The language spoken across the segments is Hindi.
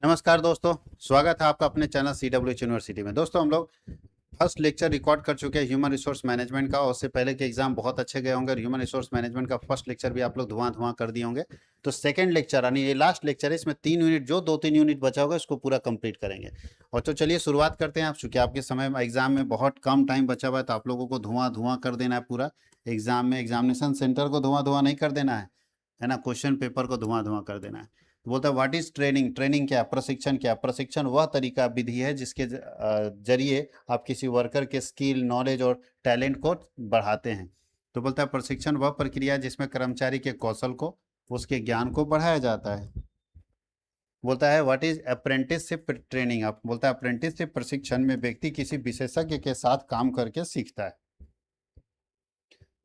नमस्कार दोस्तों, स्वागत है आपका अपने चैनल CWH यूनिवर्सिटी में। दोस्तों, हम लोग फर्स्ट लेक्चर रिकॉर्ड कर चुके हैं ह्यूमन रिसोर्स मैनेजमेंट का, और उससे पहले के एग्जाम बहुत अच्छे गए होंगे और ह्यूमन रिसोर्स मैनेजमेंट का फर्स्ट लेक्चर भी आप लोग धुआं धुआं कर दिए होंगे। तो सेकंड लेक्चर यानी ये लास्ट लेक्चर है, इसमें 3 यूनिट जो 2-3 यूनिट बचा होगा इसको पूरा कंप्लीट करेंगे। और तो चलिए शुरुआत करते हैं। आप चूंकि आपके समय एग्जाम में बहुत कम टाइम बचा हुआ है तो आप लोगों को धुआं धुआं कर देना है पूरा एग्जाम में। एग्जामिनेशन सेंटर को धुआं धुआं नहीं कर देना है ना, क्वेश्चन पेपर को धुआं धुआं कर देना है। तो बोलता है व्हाट इज ट्रेनिंग। ट्रेनिंग क्या है, प्रशिक्षण क्या है। प्रशिक्षण वह तरीका विधि है जिसके जरिए आप किसी वर्कर के स्किल, नॉलेज और टैलेंट को बढ़ाते हैं। तो बोलता है प्रशिक्षण वह प्रक्रिया है जिसमें कर्मचारी के कौशल को, उसके ज्ञान को बढ़ाया जाता है। बोलता है व्हाट इज अप्रेंटिसशिप ट्रेनिंग। आप बोलता है अप्रेंटिसशिप प्रशिक्षण में व्यक्ति किसी विशेषज्ञ के साथ काम करके सीखता है।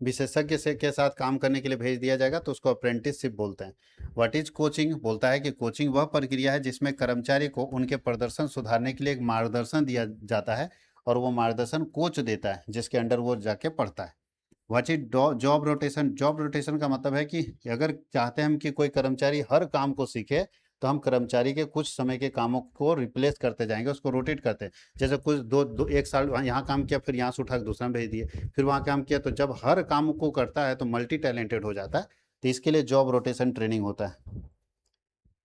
विशेषज्ञ से के साथ काम करने के लिए भेज दिया जाएगा तो उसको अप्रेंटिसशिप बोलते हैं। What is coaching. बोलता है कि कोचिंग वह प्रक्रिया है जिसमें कर्मचारी को उनके प्रदर्शन सुधारने के लिए एक मार्गदर्शन दिया जाता है और वो मार्गदर्शन कोच देता है जिसके अंडर वो जाके पढ़ता है। What is job rotation. Job rotation का मतलब है कि अगर चाहते हैं हम कि कोई कर्मचारी हर काम को सीखे तो हम कर्मचारी के कुछ समय के कामों को रिप्लेस करते जाएंगे, उसको रोटेट करते हैं। जैसे कुछ एक साल यहाँ काम किया, फिर यहाँ से उठा के दूसरा में भेज दिए, फिर वहाँ काम किया। तो जब हर काम को करता है तो मल्टी टैलेंटेड हो जाता है। तो इसके लिए जॉब रोटेशन ट्रेनिंग होता है।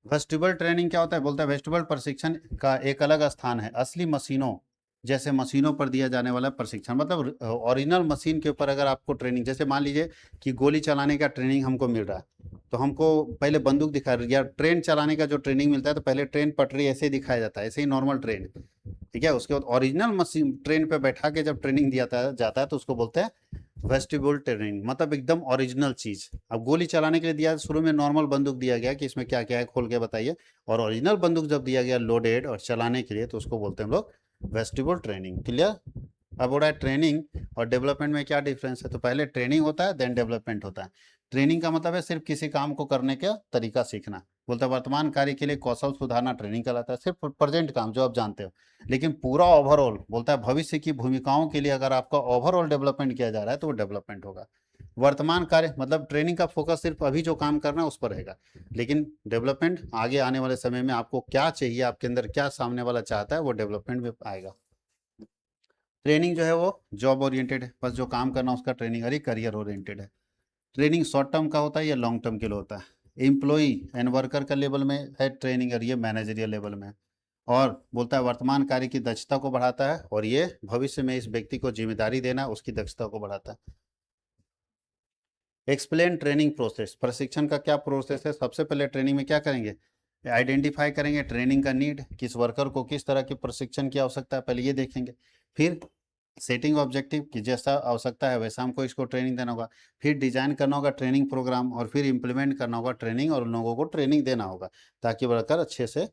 वेस्टिबल ट्रेनिंग क्या होता है। बोलता है वेस्टिबल प्रशिक्षण का एक अलग स्थान है असली मशीनों, जैसे मशीनों पर दिया जाने वाला प्रशिक्षण। मतलब ओरिजिनल मशीन के ऊपर अगर आपको ट्रेनिंग, जैसे मान लीजिए कि गोली चलाने का ट्रेनिंग हमको मिल रहा है तो हमको पहले बंदूक दिखा, या ट्रेन चलाने का जो ट्रेनिंग मिलता है तो पहले ट्रेन पटरी ऐसे ही दिखाया जाता है, ऐसे ही नॉर्मल ट्रेन, ठीक है। उसके बाद ओरिजिनल मशीन ट्रेन पे बैठा के जब ट्रेनिंग दिया जाता है तो उसको बोलते हैं वेस्टिबुल ट्रेनिंग। मतलब एकदम ओरिजिनल चीज। अब गोली चलाने के लिए दिया, शुरू में नॉर्मल बंदूक दिया गया कि इसमें क्या क्या है खोल के बताइए, और ओरिजिनल बंदूक जब दिया गया लोडेड और चलाने के लिए तो उसको बोलते हैं हम लोग वेस्टिबुल ट्रेनिंग। क्लियर। अब हो रहा है ट्रेनिंग और डेवलपमेंट में क्या डिफरेंस है। तो पहले ट्रेनिंग होता है देन डेवलपमेंट होता है। ट्रेनिंग का मतलब है सिर्फ किसी काम को करने का तरीका सीखना। बोलता है वर्तमान कार्य के लिए कौशल सुधारना ट्रेनिंग कहलाता है, सिर्फ प्रेजेंट काम जो आप जानते हो। लेकिन पूरा ओवरऑल बोलता है भविष्य की भूमिकाओं के लिए अगर आपका ओवरऑल डेवलपमेंट किया जा रहा है तो वो डेवलपमेंट होगा। वर्तमान कार्य मतलब ट्रेनिंग का फोकस सिर्फ अभी जो काम करना है उस पर रहेगा, लेकिन डेवलपमेंट आगे आने वाले समय में आपको क्या चाहिए, आपके अंदर क्या सामने वाला चाहता है वो डेवलपमेंट में आएगा। ट्रेनिंग जो है वो जॉब ओरिएंटेड है, बस जो काम करना उसका ट्रेनिंग, अरे करियर ओरिएंटेड है। ट्रेनिंग शॉर्ट टर्म का होता है या लॉन्ग टर्म के लिए होता है। एम्प्लॉई एंड वर्कर का लेवल में है ट्रेनिंग और ये मैनेजरियल लेवल में है। और बोलता है वर्तमान कार्य की दक्षता को बढ़ाता है और ये भविष्य में इस व्यक्ति को जिम्मेदारी देना उसकी दक्षता को बढ़ाता है। Explain training process. प्रशिक्षण का क्या प्रोसेस है। सबसे पहले ट्रेनिंग में क्या करेंगे, आइडेंटिफाई करेंगे ट्रेनिंग का नीड, किस वर्कर को किस तरह की प्रशिक्षण की आवश्यकता है पहले ये देखेंगे। फिर सेटिंग ऑब्जेक्टिव की जैसा आवश्यकता है वैसा हमको इसको ट्रेनिंग देना होगा। फिर डिजाइन करना होगा ट्रेनिंग प्रोग्राम और फिर इम्प्लीमेंट करना होगा ट्रेनिंग और उन लोगों को ट्रेनिंग देना होगा ताकि वर्कर अच्छे से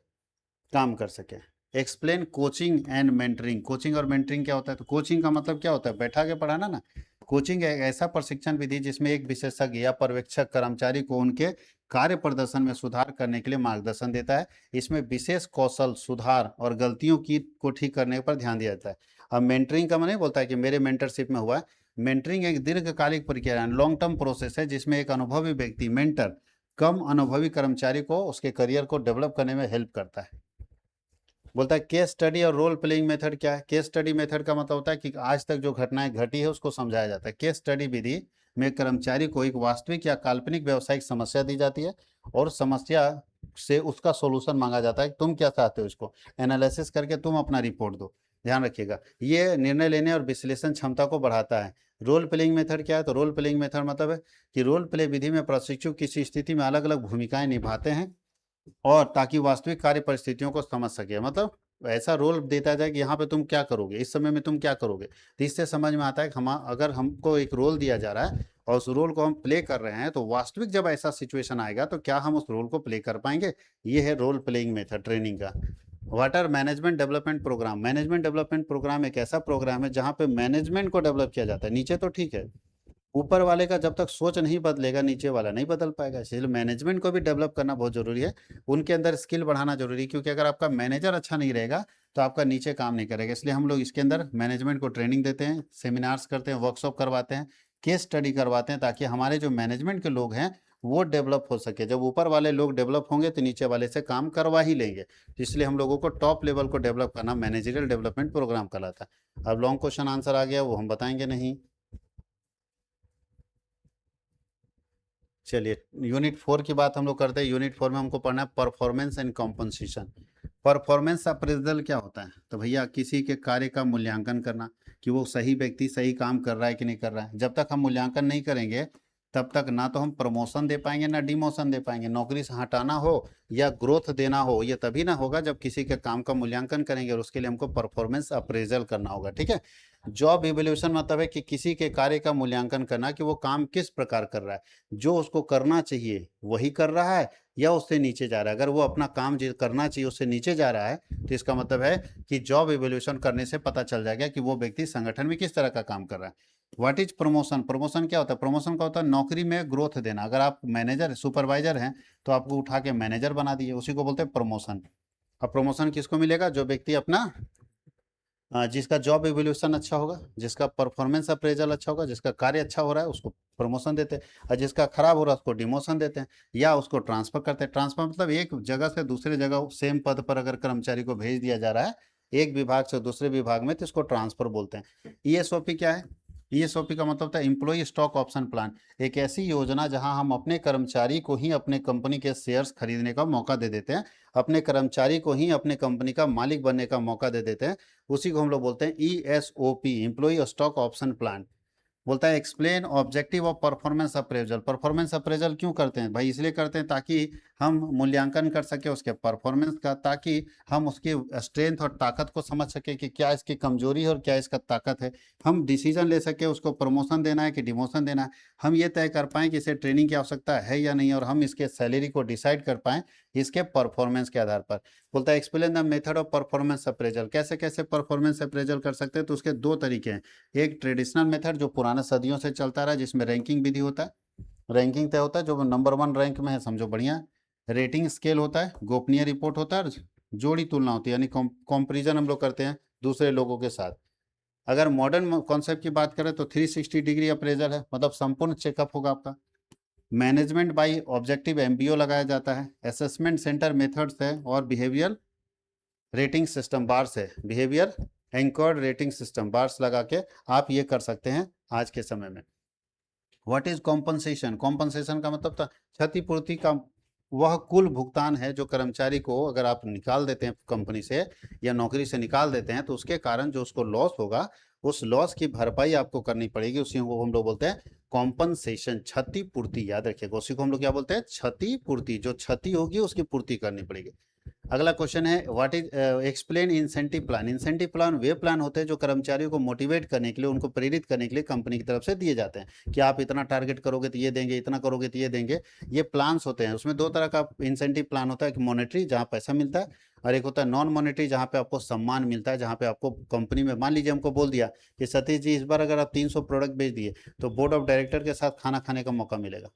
काम कर सके। Explain coaching and mentoring. Coaching और मेंटरिंग क्या होता है। तो कोचिंग का मतलब क्या होता है, बैठा के पढ़ाना ना। कोचिंग एक ऐसा प्रशिक्षण विधि जिसमें एक विशेषज्ञ या पर्यवेक्षक कर्मचारी को उनके कार्य प्रदर्शन में सुधार करने के लिए मार्गदर्शन देता है। इसमें विशेष कौशल सुधार और गलतियों की को ठीक करने पर ध्यान दिया जाता है। अब मेंटरिंग का मतलब बोलता है कि मेरे मेंटरशिप में हुआ है। मेंटरिंग एक दीर्घकालिक प्रक्रिया है, लॉन्ग टर्म प्रोसेस है जिसमें एक अनुभवी व्यक्ति मेंटर कम अनुभवी कर्मचारी को उसके करियर को डेवलप करने में हेल्प करता है। बोलता है केस स्टडी और रोल प्लेइंग मेथड क्या है। केस स्टडी मेथड का मतलब होता है कि आज तक जो घटनाएं घटी है उसको समझाया जाता है। केस स्टडी विधि में कर्मचारी को एक वास्तविक या काल्पनिक व्यावसायिक समस्या दी जाती है और समस्या से उसका सोल्यूशन मांगा जाता है कि तुम क्या चाहते हो, इसको एनालिसिस करके तुम अपना रिपोर्ट दो। ध्यान रखिएगा, ये निर्णय लेने और विश्लेषण क्षमता को बढ़ाता है। रोल प्लेइंग मेथड क्या है। तो रोल प्लेइंग मेथड मतलब है कि रोल प्ले विधि में प्रशिक्षु किसी स्थिति में अलग अलग भूमिकाएं निभाते हैं और ताकि वास्तविक कार्य परिस्थितियों को समझ सके। मतलब ऐसा रोल देता जाए कि यहाँ पे तुम क्या करोगे, इस समय में तुम क्या करोगे। तो इससे समझ में आता है कि हम अगर हमको एक रोल दिया जा रहा है और उस रोल को हम प्ले कर रहे हैं तो वास्तविक जब ऐसा सिचुएशन आएगा तो क्या हम उस रोल को प्ले कर पाएंगे। ये है रोल प्लेइंग मेथड ट्रेनिंग का। Water management development programme. Management development programme एक ऐसा प्रोग्राम है जहाँ पे मैनेजमेंट को डेवलप किया जाता है। नीचे तो ठीक है, ऊपर वाले का जब तक सोच नहीं बदलेगा नीचे वाला नहीं बदल पाएगा। इसलिए मैनेजमेंट को भी डेवलप करना बहुत जरूरी है, उनके अंदर स्किल बढ़ाना जरूरी है। क्योंकि अगर आपका मैनेजर अच्छा नहीं रहेगा तो आपका नीचे काम नहीं करेगा। इसलिए हम लोग इसके अंदर मैनेजमेंट को ट्रेनिंग देते हैं, सेमिनार्स करते हैं, वर्कशॉप करवाते हैं, केस स्टडी करवाते हैं ताकि हमारे जो मैनेजमेंट के लोग हैं वो डेवलप हो सके। जब ऊपर वाले लोग डेवलप होंगे तो नीचे वाले से काम करवा ही लेंगे। तो इसलिए हम लोगों को टॉप लेवल को डेवलप करना मैनेजरियल डेवलपमेंट प्रोग्राम कहलाता है। अब लॉन्ग क्वेश्चन आंसर आ गया, वो हम बताएंगे नहीं। चलिए यूनिट 4 की बात हम लोग करते हैं। यूनिट 4 में हमको पढ़ना है performance and compensation. Performance appraisal क्या होता है? तो भैया किसी के कार्य का मूल्यांकन करना कि वो सही व्यक्ति सही काम कर रहा है कि नहीं कर रहा है। जब तक हम मूल्यांकन नहीं करेंगे तब तक ना तो हम प्रमोशन दे पाएंगे ना डिमोशन दे पाएंगे। नौकरी से हटाना हो या ग्रोथ देना हो, ये तभी ना होगा जब किसी के काम का मूल्यांकन करेंगे, और उसके लिए हमको परफॉर्मेंस अप्रेजल करना होगा। ठीक है। जॉब इवैल्यूएशन मतलब है कि किसी के कार्य का मूल्यांकन करना कि वो काम किस प्रकार कर रहा है, जो उसको करना चाहिए वही कर रहा है या उससे नीचे जा रहा है। अगर वो अपना काम जो करना चाहिए उससे नीचे जा रहा है तो इसका मतलब है कि जॉब इवैल्यूएशन करने से पता चल जाएगा कि वो व्यक्ति संगठन में किस तरह का काम कर रहा है। What is promotion? प्रमोशन क्या होता है? प्रमोशन का होता है नौकरी में ग्रोथ देना। अगर आप मैनेजर सुपरवाइजर हैं तो आपको उठा के मैनेजर बना दिए, उसी को बोलते हैं प्रमोशन। अब प्रमोशन किसको मिलेगा? जो व्यक्ति अपना जिसका जॉब इवोल्यूशन अच्छा होगा, जिसका परफॉर्मेंस अप्रेजल अच्छा होगा, जिसका कार्य अच्छा हो रहा है उसको प्रमोशन देते हैं, और जिसका खराब हो रहा है उसको डिमोशन देते हैं या उसको ट्रांसफर करते हैं। ट्रांसफर मतलब एक जगह से दूसरे जगह सेम पद पर अगर कर्मचारी को भेज दिया जा रहा है एक विभाग से दूसरे विभाग में, तो इसको ट्रांसफर बोलते हैं। ईएसओपी क्या है? ईएसओपी का मतलब होता है एम्प्लॉय स्टॉक ऑप्शन प्लान। एक ऐसी योजना जहां हम अपने कर्मचारी को ही अपने कंपनी के शेयर्स खरीदने का मौका दे देते हैं, अपने कर्मचारी को ही अपने कंपनी का मालिक बनने का मौका दे देते हैं। उसी को हम लोग बोलते हैं ESOP, employee stock option plan. बोलता है explain objective of performance appraisal. Performance appraisal क्यों करते हैं भाई? इसलिए करते हैं ताकि हम मूल्यांकन कर सके उसके परफॉर्मेंस का, ताकि हम उसकी स्ट्रेंथ और ताकत को समझ सके कि क्या इसकी कमजोरी है और क्या इसका ताकत है। हम डिसीजन ले सके उसको प्रमोशन देना है कि डिमोशन देना है। हम ये तय कर पाएँ कि इसे ट्रेनिंग की आवश्यकता है या नहीं, और हम इसके सैलरी को डिसाइड कर पाएँ इसके परफॉर्मेंस के आधार पर। बोलता है explain the method of performance appraisal. कैसे कैसे परफॉर्मेंस अप्रेजल कर सकते हैं? तो उसके दो तरीके हैं। एक ट्रेडिशनल मेथड जो पुराने सदियों से चलता रहा, जिसमें रैंकिंग विधि होता है, रैंकिंग तय होता है, जो नंबर 1 रैंक में है समझो बढ़िया। रेटिंग स्केल होता है, गोपनीय रिपोर्ट होता है, और जोड़ी तुलना होती है, यानी कंपैरिजन हम लोग करते हैं दूसरे लोगों के साथ। अगर मॉडर्न कॉन्सेप्ट की बात करें तो 360 डिग्री अप्रेजल है, मतलब संपूर्ण चेकअप होगा आपका। मैनेजमेंट बाई ऑब्जेक्टिव एमबीओ लगाया जाता है। असेसमेंट सेंटर मेथड्स है, और बिहेवियर रेटिंग सिस्टम बार्स है। Behaviour anchored rating system bars लगा के आप ये कर सकते हैं आज के समय में। What is compensation? कॉम्पनसेशन का मतलब था क्षतिपूर्ति का वह कुल भुगतान है जो कर्मचारी को अगर आप निकाल देते हैं कंपनी से या नौकरी से निकाल देते हैं तो उसके कारण जो उसको लॉस होगा उस लॉस की भरपाई आपको करनी पड़ेगी। उसी को हम लोग बोलते हैं कॉम्पनसेशन, क्षतिपूर्ति। याद रखिएगा, उसी को हम लोग क्या बोलते हैं? क्षतिपूर्ति। जो क्षति होगी उसकी पूर्ति करनी पड़ेगी। अगला क्वेश्चन है what is explain incentive plan. Incentive plan way plan होते हैं जो कर्मचारियों को मोटिवेट करने के लिए, उनको प्रेरित करने के लिए कंपनी की तरफ से दिए जाते हैं कि आप इतना टारगेट करोगे तो ये देंगे, इतना करोगे तो ये देंगे। ये प्लान्स होते हैं। उसमें दो तरह का इंसेंटिव प्लान होता है, एक मॉनेटरी जहाँ पैसा मिलता है, और एक होता है नॉन मॉनेटरी जहाँ पे आपको सम्मान मिलता है, जहाँ पे आपको कंपनी में मान लीजिए हमको बोल दिया कि सतीश जी इस बार अगर आप 300 प्रोडक्ट बेच दिए तो बोर्ड ऑफ डायरेक्टर के साथ खाना खाने का मौका मिलेगा।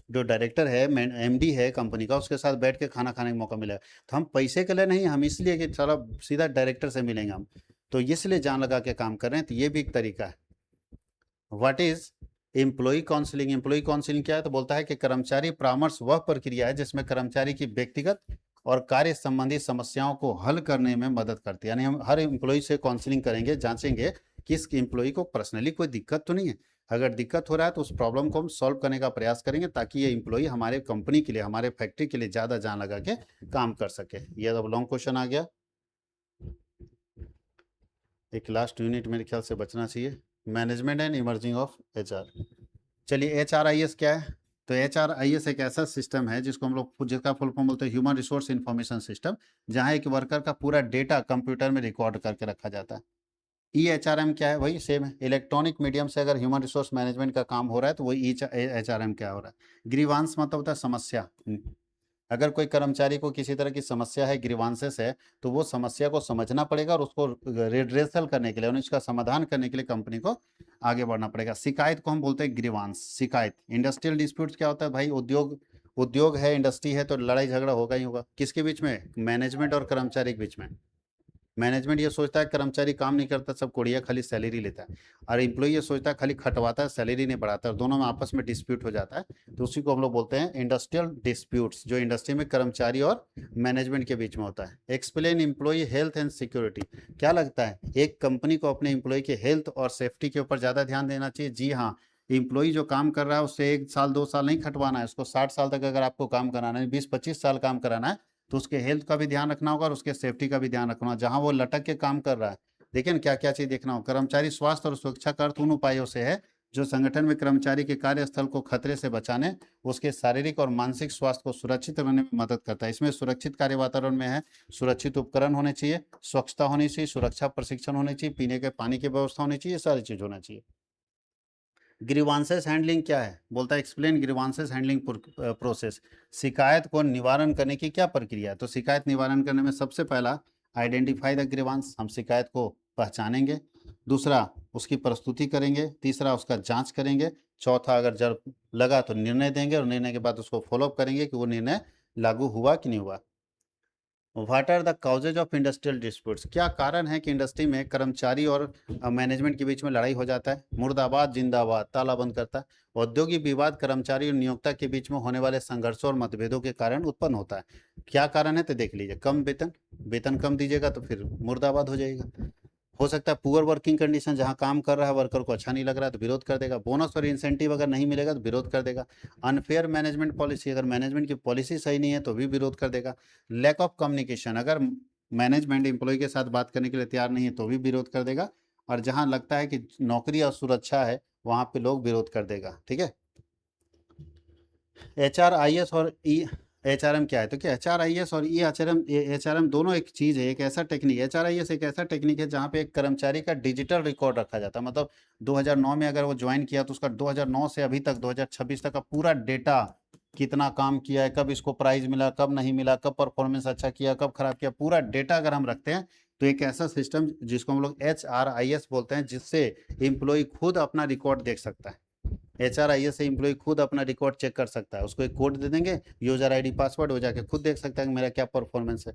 जो डायरेक्टर है, एमडी है कंपनी का, उसके साथ बैठ के खाना खाने का मौका मिलेगा। तो हम पैसे के लिए नहीं, हम इसलिए कि चलो सीधा डायरेक्टर से मिलेंगे हम, तो इसलिए जान लगा के काम कर रहे हैं। तो ये भी एक तरीका है। What is employee counselling? Employee counselling क्या है? तो बोलता है कि कर्मचारी परामर्श वह प्रक्रिया है जिसमें कर्मचारी की व्यक्तिगत और कार्य संबंधी समस्याओं को हल करने में मदद करती है। यानी हम हर एम्प्लॉय से काउंसलिंग करेंगे, जांचेंगे कि इस एम्प्लॉय को पर्सनली कोई दिक्कत तो नहीं है। अगर दिक्कत हो रहा है तो उस प्रॉब्लम को हम सॉल्व करने का प्रयास करेंगे ताकि ये एम्प्लॉय हमारे कंपनी के लिए, हमारे फैक्ट्री के लिए ज़्यादा जान लगा के काम कर सके। ये अब लॉन्ग क्वेश्चन आ गया। एक लास्ट यूनिट मेरे ख्याल से बचना चाहिए, management and emerging of HR. चलिए HRIS क्या है? तो HRIS एक ऐसा सिस्टम है जिसको हम लोग, जिसका फुल फॉर्म बोलते हैं ह्यूमन रिसोर्स इंफॉर्मेशन सिस्टम, जहाँ एक वर्कर का पूरा डेटा कंप्यूटर में रिकॉर्ड करके रखा जाता है। EHRM क्या है? वही सेम है, इलेक्ट्रॉनिक मीडियम से अगर ह्यूमन रिसोर्स मैनेजमेंट का काम हो रहा है तो वही HRM क्या हो रहा है? ग्रीवांस मतलब होता है समस्या। अगर कोई कर्मचारी को किसी तरह की समस्या है, ग्रीवांसेस है, तो वो समस्या को समझना पड़ेगा और उसको रिड्रेसल करने के लिए, उसका समाधान करने के लिए कंपनी को आगे बढ़ना पड़ेगा। शिकायत को हम बोलते हैं ग्रीवांस, शिकायत। इंडस्ट्रियल डिस्प्यूट्स क्या होता है भाई? उद्योग है, इंडस्ट्री है, तो लड़ाई झगड़ा होगा ही होगा। किसके बीच में? मैनेजमेंट और कर्मचारी के बीच में। मैनेजमेंट ये सोचता है कर्मचारी काम नहीं करता, सब कोड़िया खाली सैलरी लेता है, और एम्प्लॉय ये सोचता है खाली खटवाता है, सैलरी नहीं बढ़ाता, और दोनों में आपस में डिस्प्यूट हो जाता है। तो उसी को हम लोग बोलते हैं इंडस्ट्रियल डिस्प्यूट्स, जो इंडस्ट्री में कर्मचारी और मैनेजमेंट के बीच में होता है। Explain employee health and security. क्या लगता है एक कंपनी को अपने एम्प्लॉय के हेल्थ और सेफ्टी के ऊपर ज़्यादा ध्यान देना चाहिए? जी हाँ। एम्प्लॉय जो काम कर रहा है उससे 1 साल 2 साल नहीं खटवाना है, उसको 60 साल तक अगर आपको काम कराना है, 20-25 साल काम कराना है, तो उसके हेल्थ का भी ध्यान रखना होगा और उसके सेफ्टी का भी ध्यान रखना होगा। जहां वो लटक के काम कर रहा है, देखिए ना क्या क्या चीज देखना हो। कर्मचारी स्वास्थ्य और सुरक्षा का अर्थ उन उपायों से है जो संगठन में कर्मचारी के कार्यस्थल को खतरे से बचाने, उसके शारीरिक और मानसिक स्वास्थ्य को सुरक्षित रहने में मदद करता है। इसमें सुरक्षित कार्य वातावरण में है, सुरक्षित उपकरण होने चाहिए, स्वच्छता होनी चाहिए, सुरक्षा प्रशिक्षण होने चाहिए, पीने के पानी की व्यवस्था होनी चाहिए, सारी चीज होना चाहिए। ग्रीवांसेस हैंडलिंग क्या है? बोलता है एक्सप्लेन ग्रीवांसेस हैंडलिंग प्रोसेस। शिकायत को निवारण करने की क्या प्रक्रिया है? तो शिकायत निवारण करने में सबसे पहला आइडेंटिफाई द ग्रीवांस, हम शिकायत को पहचानेंगे। दूसरा उसकी प्रस्तुति करेंगे। तीसरा उसका जांच करेंगे। चौथा अगर जब लगा तो निर्णय देंगे, और निर्णय के बाद उसको फॉलोअप करेंगे कि वो निर्णय लागू हुआ कि नहीं हुआ। What are the causes of industrial disputes? क्या कारण है कि इंडस्ट्री में कर्मचारी और मैनेजमेंट के बीच में लड़ाई हो जाता है? मुर्दाबाद जिंदाबाद, ताला बंद करता है। औद्योगिक विवाद कर्मचारी और नियोक्ता के बीच में होने वाले संघर्षों और मतभेदों के कारण उत्पन्न होता है। क्या कारण है? तो देख लीजिए, कम वेतन, वेतन कम दीजिएगा तो फिर मुर्दाबाद हो जाएगा। हो सकता है पुअर वर्किंग कंडीशन, जहां काम कर रहा है वर्कर को अच्छा नहीं लग रहा है तो विरोध कर देगा। बोनस और इंसेंटिव अगर नहीं मिलेगा तो विरोध कर देगा। अनफेयर मैनेजमेंट पॉलिसी, अगर मैनेजमेंट की पॉलिसी सही नहीं है तो भी विरोध कर देगा। लैक ऑफ कम्युनिकेशन, अगर मैनेजमेंट एम्प्लॉय के साथ बात करने के लिए तैयार नहीं है तो भी विरोध कर देगा। और जहां लगता है कि नौकरी और सुरक्षा है वहां पे लोग विरोध कर देगा। ठीक है। HRIS और HRM क्या है? तो क्या HRIS और HRM दोनों एक चीज है, एक ऐसा टेक्निक। HRIS एक ऐसा टेक्निक है जहाँ पे एक कर्मचारी का डिजिटल रिकॉर्ड रखा जाता है। मतलब 2009 में अगर वो ज्वाइन किया तो उसका 2009 से अभी तक 2026 तक का पूरा डेटा, कितना काम किया है, कब इसको प्राइज मिला, कब नहीं मिला, कब परफॉर्मेंस अच्छा किया, कब खराब किया, पूरा डेटा अगर हम रखते हैं तो एक ऐसा सिस्टम जिसको हम लोग HRIS बोलते हैं, जिससे एम्प्लॉय खुद अपना रिकॉर्ड देख सकता है। HRIS से एम्प्लॉय खुद अपना रिकॉर्ड चेक कर सकता है। उसको एक कोड दे देंगे, यूजर ID पासवर्ड, हो जाके खुद देख सकता है कि मेरा क्या परफॉर्मेंस है।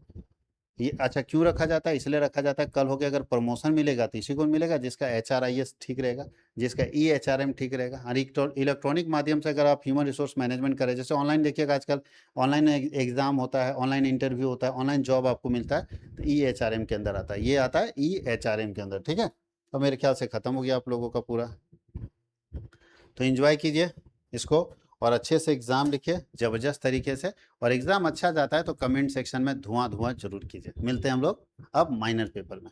ये अच्छा क्यों रखा जाता है? इसलिए रखा जाता है कल होके अगर प्रमोशन मिलेगा तो इसी को मिलेगा जिसका HRIS ठीक रहेगा, जिसका EHRM ठीक रहेगा। और इलेक्ट्रॉनिक माध्यम से अगर आप ह्यूमन रिसोर्स मैनेजमेंट करें, जैसे ऑनलाइन देखिएगा आजकल ऑनलाइन एग्जाम होता है, ऑनलाइन इंटरव्यू होता है, ऑनलाइन जॉब आपको मिलता है, तो EHRM के अंदर आता है, ये आता है EHRM के अंदर। ठीक है। तो मेरे ख्याल से खत्म हो गया आप लोगों का पूरा। तो एंजॉय कीजिए इसको और अच्छे से एग्जाम लिखिए जबरदस्त तरीके से। और एग्जाम अच्छा जाता है तो कमेंट सेक्शन में धुआं धुआं जरूर कीजिए। मिलते हैं हम लोग अब माइनर पेपर में।